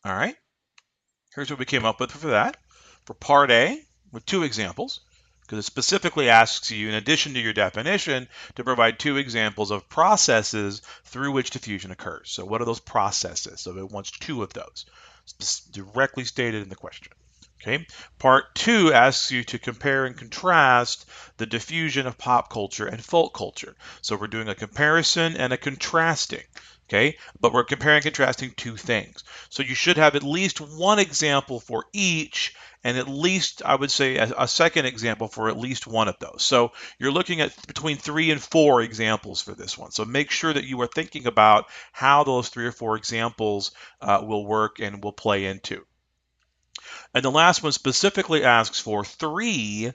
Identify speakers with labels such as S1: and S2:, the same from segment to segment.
S1: All right, here's what we came up with for that. For part A, with two examples, because it specifically asks you, in addition to your definition, to provide two examples of processes through which diffusion occurs. So what are those processes? So it wants two of those, directly stated in the question. Okay. Part two asks you to compare and contrast the diffusion of pop culture and folk culture. So we're doing a comparison and a contrasting. Okay. But we're comparing and contrasting two things. So you should have at least one example for each, and at least, I would say, a second example for at least one of those. So you're looking at between 3 and 4 examples for this one. So make sure that you are thinking about how those 3 or 4 examples will work and will play into. And the last one specifically asks for 3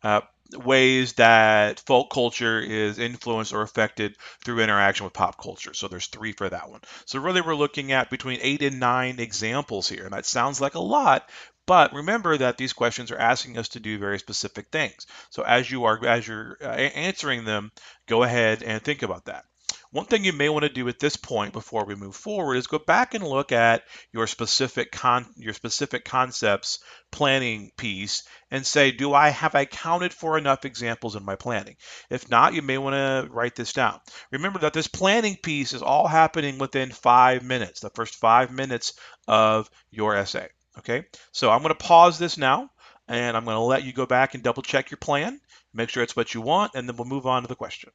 S1: uh, ways that folk culture is influenced or affected through interaction with pop culture. So there's 3 for that one. So really we're looking at between 8 and 9 examples here. And that sounds like a lot, but remember that these questions are asking us to do very specific things. So as you're answering them, go ahead and think about that. One thing you may want to do at this point before we move forward is go back and look at your specific concepts planning piece and say, do I have I counted for enough examples in my planning? If not, you may want to write this down. Remember that this planning piece is all happening within 5 minutes, the first 5 minutes of your essay. Okay, so I'm going to pause this now and I'm going to let you go back and double check your plan, make sure it's what you want, and then we'll move on to the question.